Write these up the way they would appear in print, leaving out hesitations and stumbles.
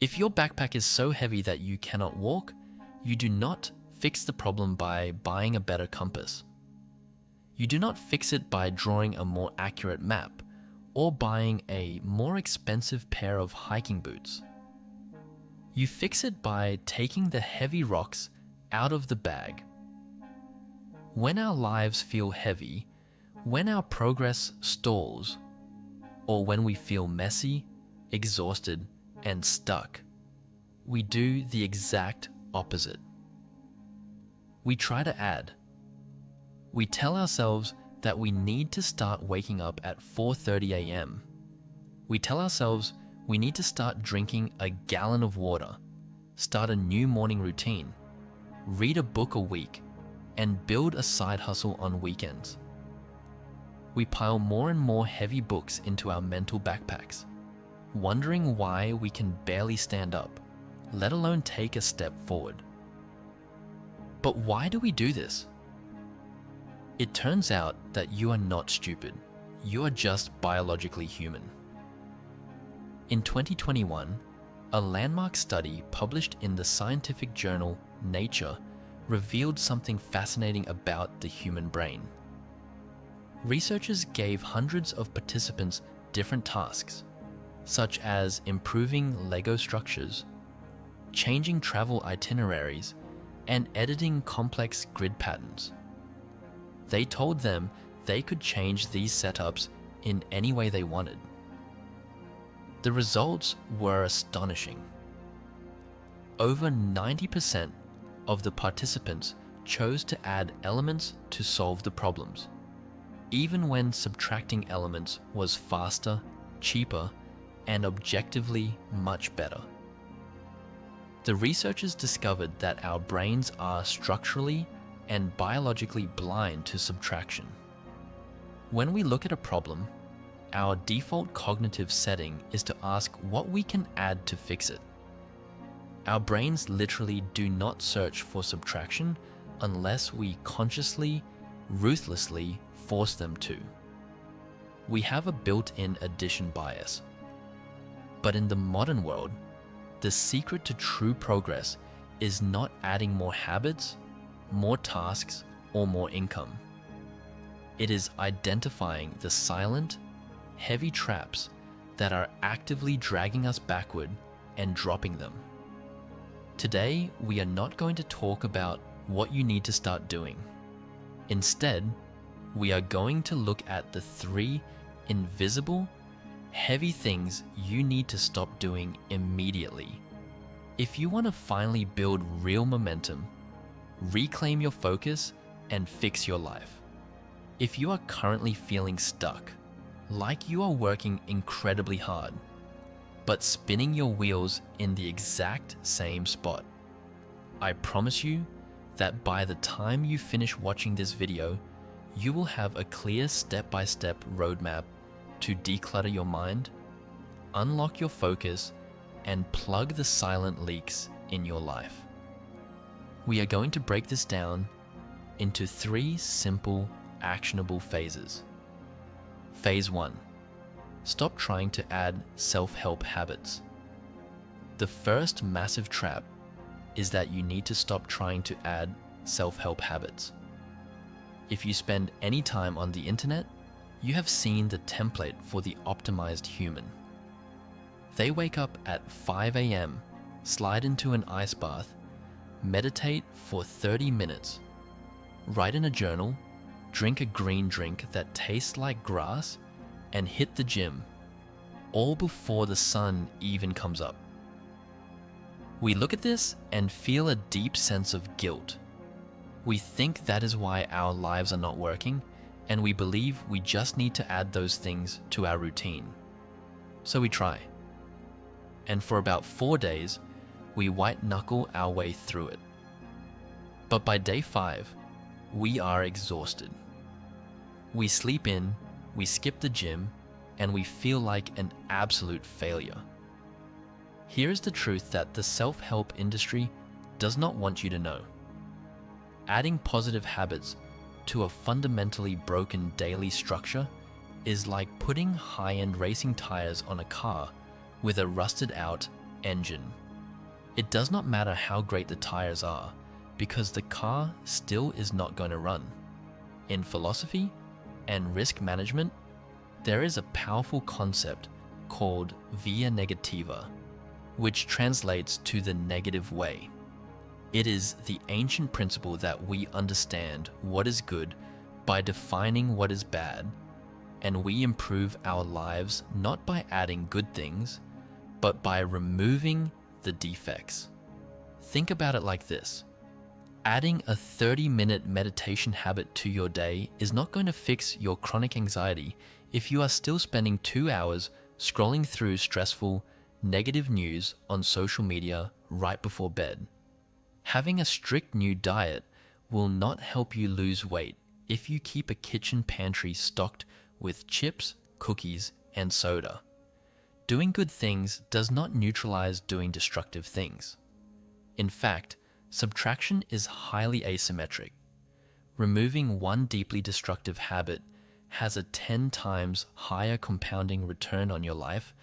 If your backpack is so heavy that you cannot walk, you do not fix the problem by buying a better compass. You do not fix it by drawing a more accurate map or buying a more expensive pair of hiking boots. You fix it by taking the heavy rocks out of the bag. When our lives feel heavy, when our progress stalls, or when we feel messy, exhausted, and stuck, we do the exact opposite. We try to add. We tell ourselves that we need to start waking up at 4:30 a.m. We tell ourselves we need to start drinking a gallon of water, start a new morning routine, read a book a week, and build a side hustle on weekends. We pile more and more heavy books into our mental backpacks, wondering why we can barely stand up, let alone take a step forward. But why do we do this? It turns out that you are not stupid. You are just biologically human. In 2021, a landmark study published in the scientific journal Nature revealed something fascinating about the human brain. Researchers gave hundreds of participants different tasks, such as improving Lego structures, changing travel itineraries, and editing complex grid patterns. They told them they could change these setups in any way they wanted. The results were astonishing. Over 90% of the participants chose to add elements to solve the problems, even when subtracting elements was faster, cheaper, and objectively much better. The researchers discovered that our brains are structurally and biologically blind to subtraction. When we look at a problem, our default cognitive setting is to ask what we can add to fix it. Our brains literally do not search for subtraction unless we consciously, ruthlessly force them to. We have a built-in addition bias. But in the modern world, the secret to true progress is not adding more habits, more tasks, or more income. It is identifying the silent, heavy traps that are actively dragging us backward and dropping them. Today, we are not going to talk about what you need to start doing. Instead, we are going to look at the 3 invisible, heavy things you need to stop doing immediately. If you want to finally build real momentum, reclaim your focus, and fix your life. If you are currently feeling stuck, like you are working incredibly hard, but spinning your wheels in the exact same spot, I promise you that by the time you finish watching this video, you will have a clear step-by-step roadmap to declutter your mind, unlock your focus, and plug the silent leaks in your life. We are going to break this down into 3 simple, actionable phases. Phase 1. Stop trying to add self-help habits. The first massive trap is that you need to stop trying to add self-help habits. If you spend any time on the internet, you have seen the template for the optimized human. They wake up at 5 a.m., slide into an ice bath, meditate for 30 minutes, write in a journal, drink a green drink that tastes like grass, and hit the gym, all before the sun even comes up. We look at this and feel a deep sense of guilt. We think that is why our lives are not working, and we believe we just need to add those things to our routine. So we try. And for about 4 days, we white-knuckle our way through it. But by day 5, we are exhausted. We sleep in, we skip the gym, and we feel like an absolute failure. Here's the truth that the self-help industry does not want you to know. Adding positive habits to a fundamentally broken daily structure is like putting high-end racing tires on a car with a rusted-out engine. It does not matter how great the tires are, because the car still is not going to run. In philosophy and risk management, there is a powerful concept called Via Negativa, which translates to the negative way. It is the ancient principle that we understand what is good by defining what is bad, and we improve our lives not by adding good things, but by removing the defects. Think about it like this. Adding a 30-minute meditation habit to your day is not going to fix your chronic anxiety if you are still spending 2 hours scrolling through stressful, negative news on social media right before bed. Having a strict new diet will not help you lose weight if you keep a kitchen pantry stocked with chips, cookies, and soda. Doing good things does not neutralize doing destructive things. In fact, subtraction is highly asymmetric. Removing one deeply destructive habit has a 10 times higher compounding return on your life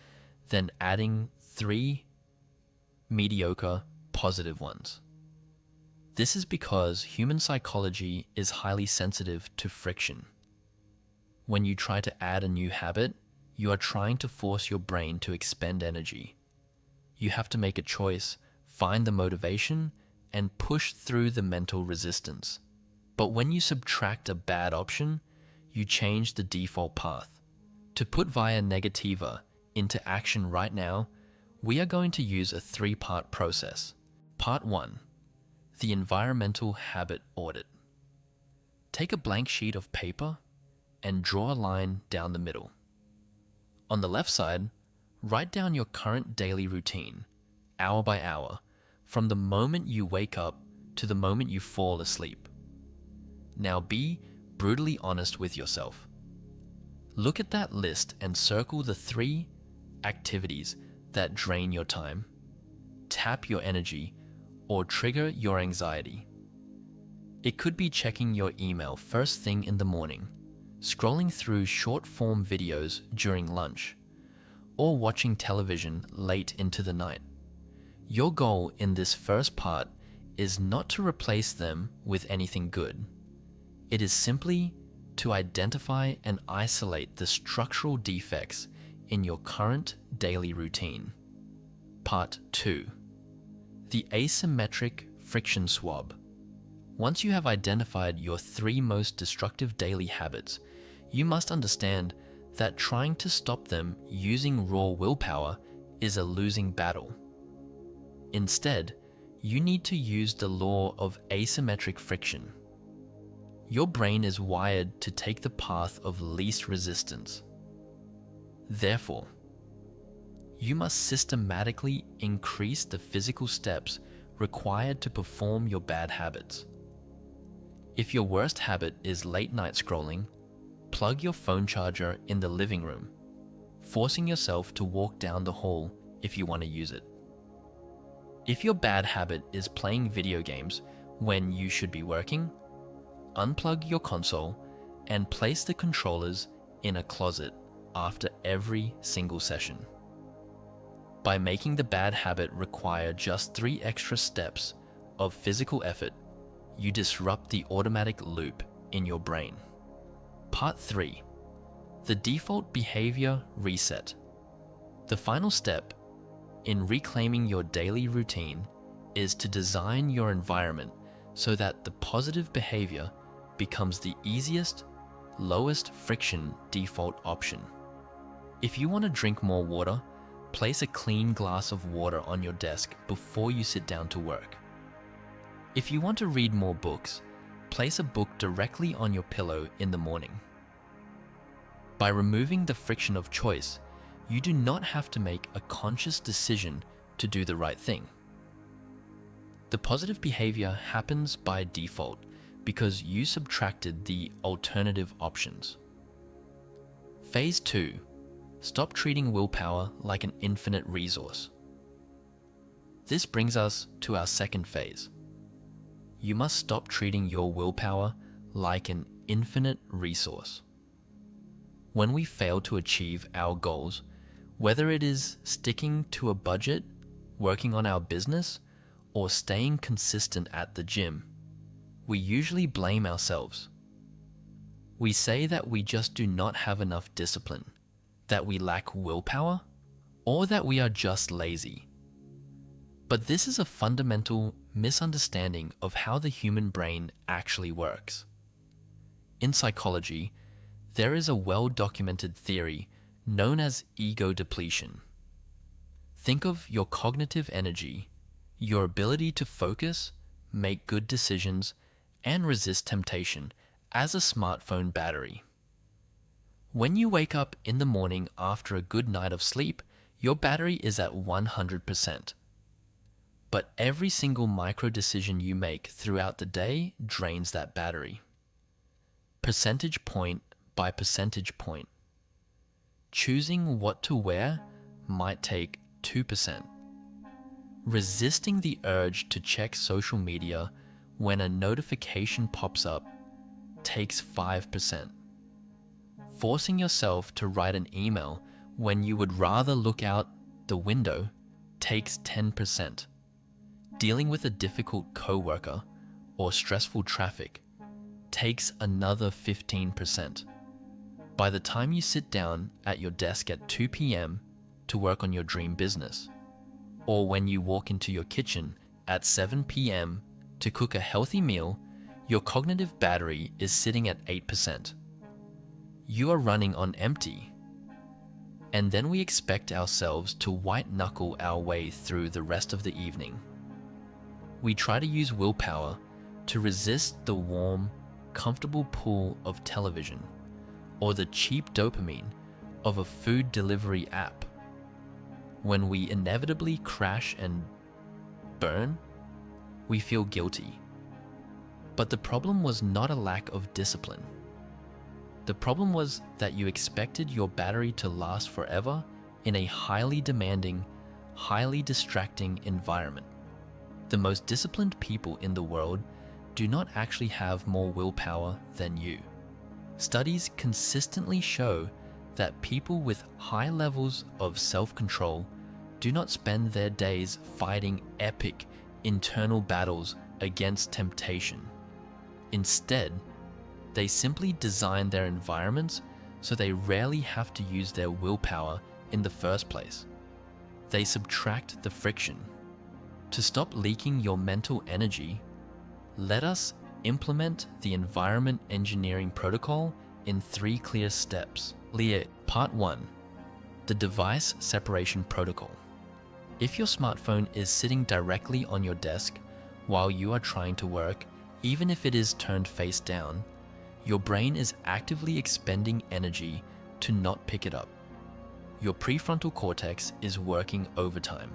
than adding 3 mediocre positive ones. This is because human psychology is highly sensitive to friction. When you try to add a new habit, you are trying to force your brain to expend energy. You have to make a choice, find the motivation, and push through the mental resistance. But when you subtract a bad option, you change the default path. To put Via Negativa into action right now, we are going to use a 3-part process. Part 1. The Environmental Habit Audit. Take a blank sheet of paper and draw a line down the middle. On the left side, write down your current daily routine, hour by hour, from the moment you wake up to the moment you fall asleep. Now be brutally honest with yourself. Look at that list and circle the 3 activities that drain your time, tap your energy, or trigger your anxiety. It could be checking your email first thing in the morning, scrolling through short-form videos during lunch, or watching television late into the night. Your goal in this first part is not to replace them with anything good. It is simply to identify and isolate the structural defects in your current daily routine. Part 2. The asymmetric friction swab. Once you have identified your 3 most destructive daily habits, you must understand that trying to stop them using raw willpower is a losing battle. Instead, you need to use the law of asymmetric friction. Your brain is wired to take the path of least resistance. Therefore, you must systematically increase the physical steps required to perform your bad habits. If your worst habit is late night scrolling, plug your phone charger in the living room, forcing yourself to walk down the hall if you want to use it. If your bad habit is playing video games when you should be working, unplug your console and place the controllers in a closet after every single session. By making the bad habit require just 3 extra steps of physical effort, you disrupt the automatic loop in your brain. Part 3. The default behavior reset. The final step in reclaiming your daily routine is to design your environment so that the positive behavior becomes the easiest, lowest friction default option. If you want to drink more water, place a clean glass of water on your desk before you sit down to work. If you want to read more books, place a book directly on your pillow in the morning. By removing the friction of choice, you do not have to make a conscious decision to do the right thing. The positive behavior happens by default because you subtracted the alternative options. Phase 2. Stop treating willpower like an infinite resource. This brings us to our second phase. You must stop treating your willpower like an infinite resource. When we fail to achieve our goals, whether it is sticking to a budget, working on our business, or staying consistent at the gym, we usually blame ourselves. We say that we just do not have enough discipline, that we lack willpower, or that we are just lazy. But this is a fundamental misunderstanding of how the human brain actually works. In psychology, there is a well-documented theory known as ego-depletion. Think of your cognitive energy, your ability to focus, make good decisions, and resist temptation as a smartphone battery. When you wake up in the morning after a good night of sleep, your battery is at 100%. But every single micro decision you make throughout the day drains that battery. Percentage point by percentage point. Choosing what to wear might take 2%. Resisting the urge to check social media when a notification pops up takes 5%. Forcing yourself to write an email when you would rather look out the window takes 10%. Dealing with a difficult coworker or stressful traffic takes another 15%. By the time you sit down at your desk at 2 p.m. to work on your dream business, or when you walk into your kitchen at 7 p.m. to cook a healthy meal, your cognitive battery is sitting at 8%. You are running on empty. And then we expect ourselves to white-knuckle our way through the rest of the evening. We try to use willpower to resist the warm, comfortable pull of television or the cheap dopamine of a food delivery app. When we inevitably crash and burn, we feel guilty. But the problem was not a lack of discipline. The problem was that you expected your battery to last forever in a highly demanding, highly distracting environment. The most disciplined people in the world do not actually have more willpower than you. Studies consistently show that people with high levels of self-control do not spend their days fighting epic internal battles against temptation. Instead, they simply design their environments so they rarely have to use their willpower in the first place. They subtract the friction. To stop leaking your mental energy, let us implement the environment engineering protocol in 3 clear steps. Part 1. The device separation protocol. If your smartphone is sitting directly on your desk while you are trying to work, even if it is turned face down, your brain is actively expending energy to not pick it up. Your prefrontal cortex is working overtime,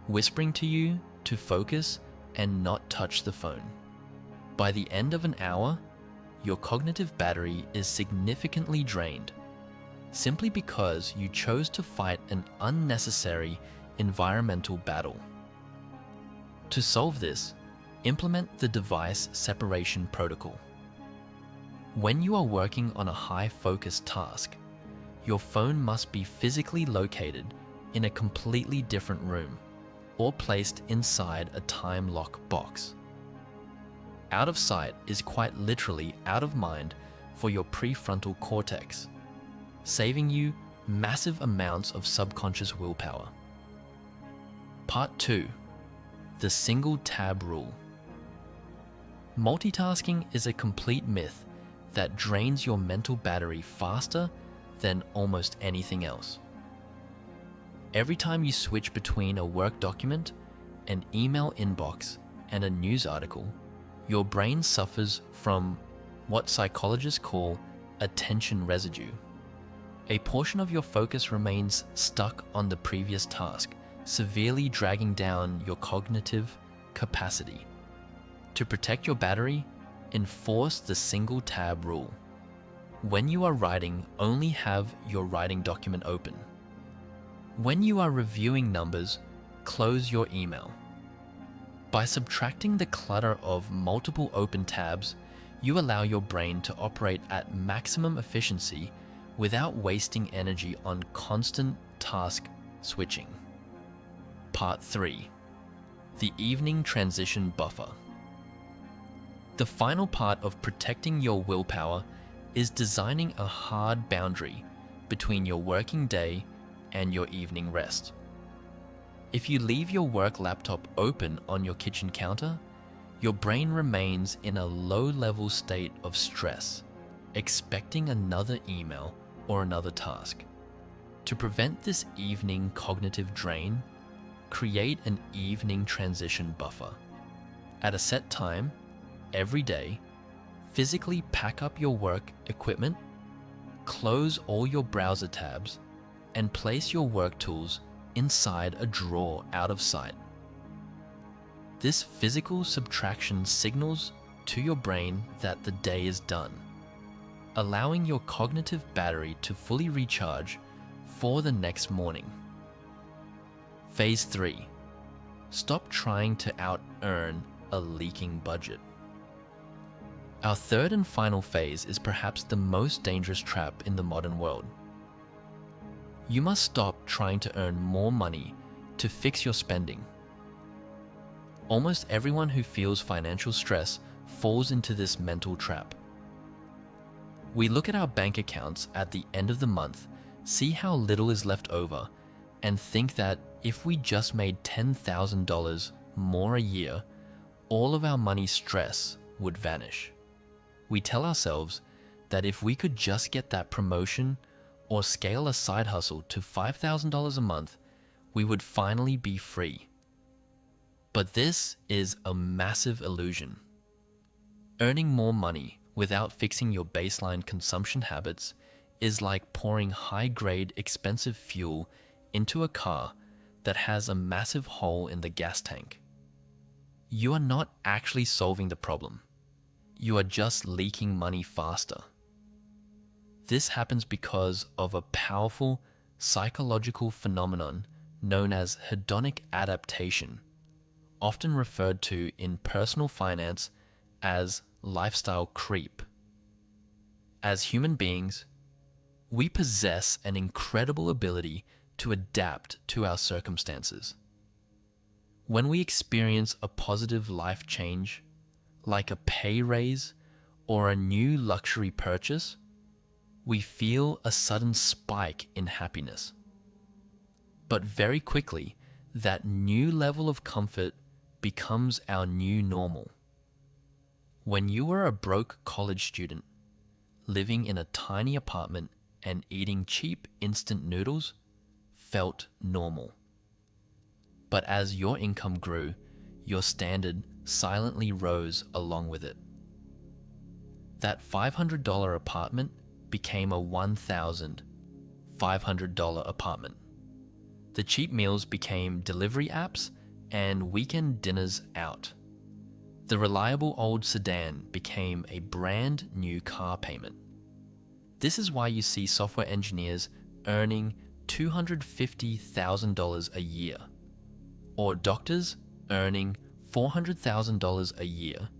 whispering to you to focus and not touch the phone. By the end of an hour, your cognitive battery is significantly drained, simply because you chose to fight an unnecessary environmental battle. To solve this, implement the device separation protocol. When you are working on a high-focus task, your phone must be physically located in a completely different room or placed inside a time lock box. Out of sight is quite literally out of mind for your prefrontal cortex, saving you massive amounts of subconscious willpower. Part 2. The single tab rule. Multitasking is a complete myth that drains your mental battery faster than almost anything else. Every time you switch between a work document, an email inbox, and a news article, your brain suffers from what psychologists call attention residue. A portion of your focus remains stuck on the previous task, severely dragging down your cognitive capacity. To protect your battery, enforce the single tab rule. When you are writing, only have your writing document open. When you are reviewing numbers, close your email. By subtracting the clutter of multiple open tabs, you allow your brain to operate at maximum efficiency without wasting energy on constant task switching. Part 3. The Evening Transition Buffer. The final part of protecting your willpower is designing a hard boundary between your working day and your evening rest. If you leave your work laptop open on your kitchen counter, your brain remains in a low-level state of stress, expecting another email or another task. To prevent this evening cognitive drain, create an evening transition buffer. At a set time, every day, physically pack up your work equipment, close all your browser tabs, and place your work tools inside a drawer out of sight. This physical subtraction signals to your brain that the day is done, allowing your cognitive battery to fully recharge for the next morning. Phase 3. Stop trying to out-earn a leaking budget. Our third and final phase is perhaps the most dangerous trap in the modern world. You must stop trying to earn more money to fix your spending. Almost everyone who feels financial stress falls into this mental trap. We look at our bank accounts at the end of the month, see how little is left over, and think that if we just made $10,000 more a year, all of our money stress would vanish. We tell ourselves that if we could just get that promotion or scale a side hustle to $5,000 a month, we would finally be free. But this is a massive illusion. Earning more money without fixing your baseline consumption habits is like pouring high-grade, expensive fuel into a car that has a massive hole in the gas tank. You are not actually solving the problem. You are just leaking money faster. This happens because of a powerful psychological phenomenon known as hedonic adaptation, often referred to in personal finance as lifestyle creep. As human beings, we possess an incredible ability to adapt to our circumstances. When we experience a positive life change, like a pay raise or a new luxury purchase, we feel a sudden spike in happiness. But very quickly, that new level of comfort becomes our new normal. When you were a broke college student, living in a tiny apartment and eating cheap instant noodles felt normal. But as your income grew, your standard silently rose along with it. That $500 apartment became a $1,500 apartment. The cheap meals became delivery apps and weekend dinners out. The reliable old sedan became a brand new car payment. This is why you see software engineers earning $250,000 a year, or doctors earning $400,000 a year,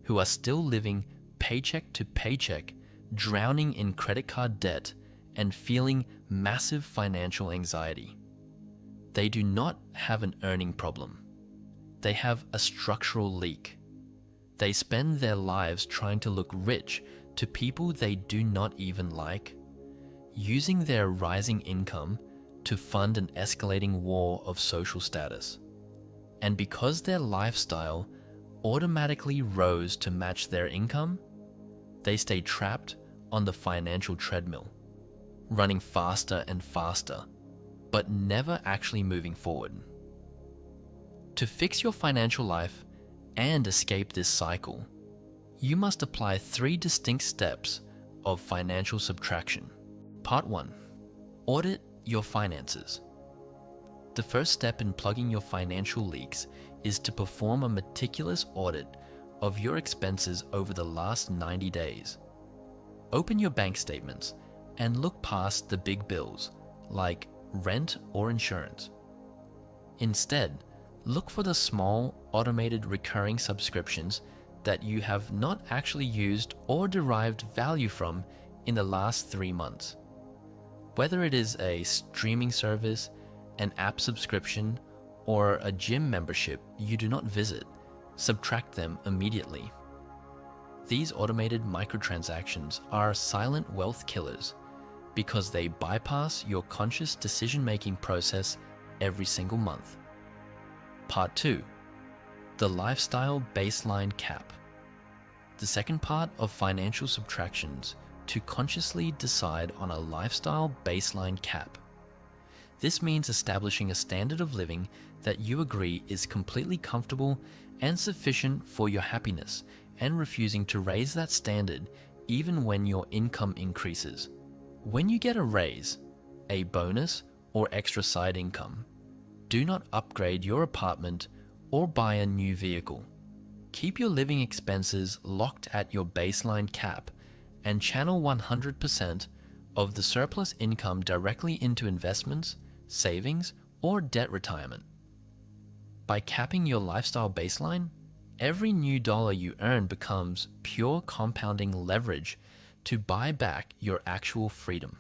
who are still living paycheck to paycheck, drowning in credit card debt and feeling massive financial anxiety. They do not have an earning problem. They have a structural leak. They spend their lives trying to look rich to people they do not even like, using their rising income to fund an escalating war of social status. And because their lifestyle automatically rose to match their income, they stay trapped on the financial treadmill, running faster and faster, but never actually moving forward. To fix your financial life and escape this cycle, you must apply 3 distinct steps of financial subtraction. Part 1. Audit your finances. The first step in plugging your financial leaks is to perform a meticulous audit of your expenses over the last 90 days. Open your bank statements and look past the big bills like rent or insurance. Instead, look for the small, automated recurring subscriptions that you have not actually used or derived value from in the last 3 months. Whether it is a streaming service, an app subscription, or a gym membership you do not visit, subtract them immediately. These automated microtransactions are silent wealth killers because they bypass your conscious decision-making process every single month. Part 2. The Lifestyle Baseline Cap. The second part of financial subtractions to consciously decide on a lifestyle baseline cap. This means establishing a standard of living that you agree is completely comfortable and sufficient for your happiness, and refusing to raise that standard even when your income increases. When you get a raise, a bonus, or extra side income, do not upgrade your apartment or buy a new vehicle. Keep your living expenses locked at your baseline cap and channel 100% of the surplus income directly into investments, savings, or debt retirement. By capping your lifestyle baseline, every new dollar you earn becomes pure compounding leverage to buy back your actual freedom.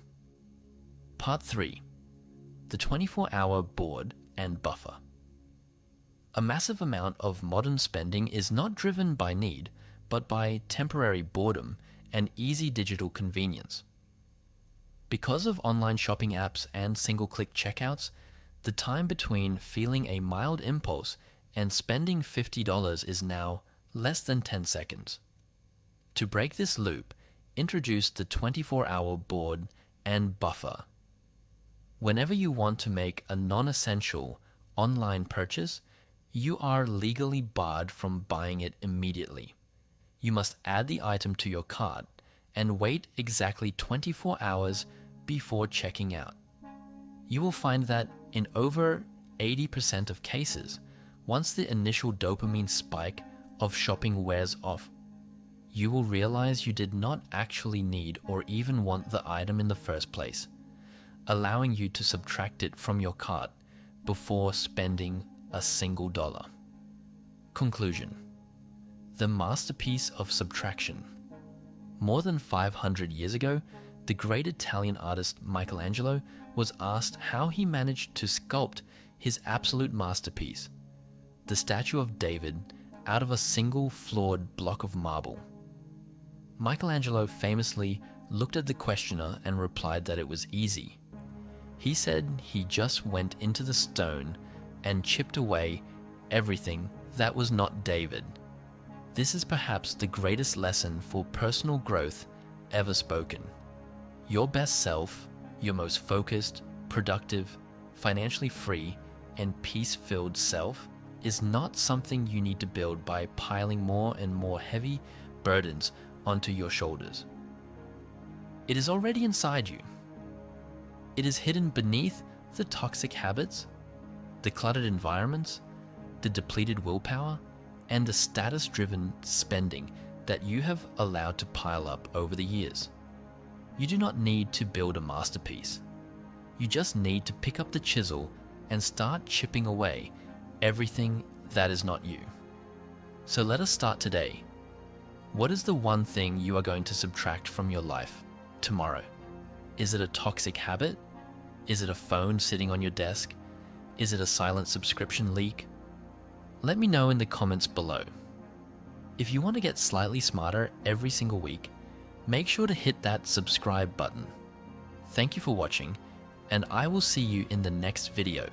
Part 3. The 24-hour board and buffer. A massive amount of modern spending is not driven by need, but by temporary boredom and easy digital convenience. Because of online shopping apps and single-click checkouts, the time between feeling a mild impulse and spending $50 is now less than 10 seconds. To break this loop, introduce the 24-hour board and buffer. Whenever you want to make a non-essential online purchase, you are legally barred from buying it immediately. You must add the item to your cart and wait exactly 24 hours before checking out. You will find that in over 80% of cases, once the initial dopamine spike of shopping wears off, you will realize you did not actually need or even want the item in the first place, allowing you to subtract it from your cart before spending a single dollar. Conclusion. The masterpiece of subtraction. More than 500 years ago, the great Italian artist Michelangelo was asked how he managed to sculpt his absolute masterpiece, the statue of David, out of a single flawed block of marble. Michelangelo famously looked at the questioner and replied that it was easy. He said he just went into the stone and chipped away everything that was not David. This is perhaps the greatest lesson for personal growth ever spoken. Your best self, your most focused, productive, financially free, and peace-filled self is not something you need to build by piling more and more heavy burdens onto your shoulders. It is already inside you. It is hidden beneath the toxic habits, the cluttered environments, the depleted willpower, and the status-driven spending that you have allowed to pile up over the years. You do not need to build a masterpiece. You just need to pick up the chisel and start chipping away everything that is not you. So let us start today. What is the one thing you are going to subtract from your life tomorrow? Is it a toxic habit? Is it a phone sitting on your desk? Is it a silent subscription leak? Let me know in the comments below. If you want to get slightly smarter every single week, make sure to hit that subscribe button. Thank you for watching, and I will see you in the next video.